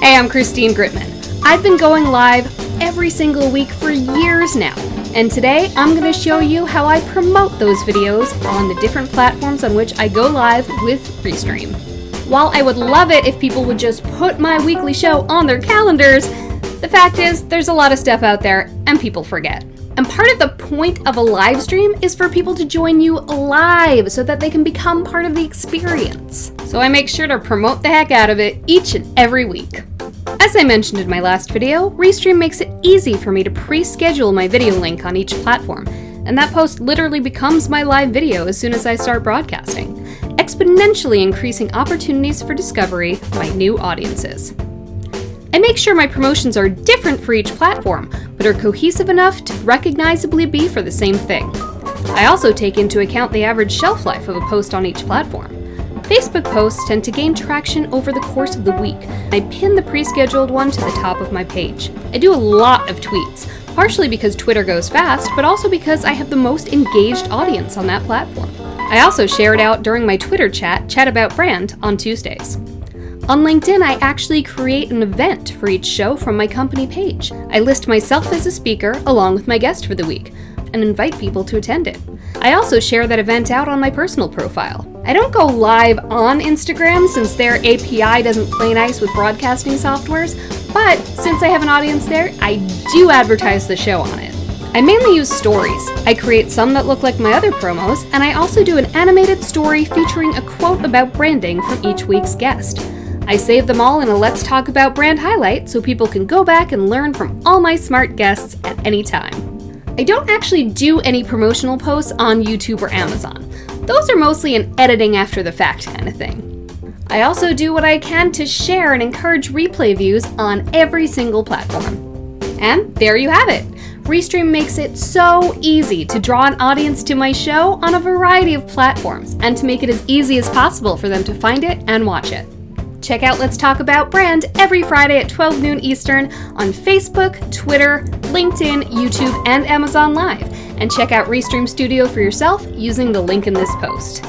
Hey, I'm Christine Gritmon. I've been going live every single week for years now, and today I'm going to show you how I promote those videos on the different platforms on which I go live with Restream. While I would love it if people would just put my weekly show on their calendars, the fact is there's a lot of stuff out there and people forget. And part of the point of a live stream is for people to join you live so that they can become part of the experience. So I make sure to promote the heck out of it each and every week. As I mentioned in my last video, Restream makes it easy for me to pre-schedule my video link on each platform, and that post literally becomes my live video as soon as I start broadcasting, exponentially increasing opportunities for discovery by new audiences. I make sure my promotions are different for each platform, but are cohesive enough to recognizably be for the same thing. I also take into account the average shelf life of a post on each platform. Facebook posts tend to gain traction over the course of the week. I pin the pre-scheduled one to the top of my page. I do a lot of tweets, partially because Twitter goes fast, but also because I have the most engaged audience on that platform. I also share it out during my Twitter chat about brand, on Tuesdays. On LinkedIn, I actually create an event for each show from my company page. I list myself as a speaker along with my guest for the week and invite people to attend it. I also share that event out on my personal profile. I don't go live on Instagram since their API doesn't play nice with broadcasting softwares, but since I have an audience there, I do advertise the show on it. I mainly use stories. I create some that look like my other promos, and I also do an animated story featuring a quote about branding from each week's guest. I save them all in a Let's Talk About Brand highlight so people can go back and learn from all my smart guests at any time. I don't actually do any promotional posts on YouTube or Amazon. Those are mostly an editing after the fact kind of thing. I also do what I can to share and encourage replay views on every single platform. And there you have it. Restream makes it so easy to draw an audience to my show on a variety of platforms and to make it as easy as possible for them to find it and watch it. Check out Let's Talk About Brand every Friday at 12 noon Eastern on Facebook, Twitter, LinkedIn, YouTube, and Amazon Live. And check out Restream Studio for yourself using the link in this post.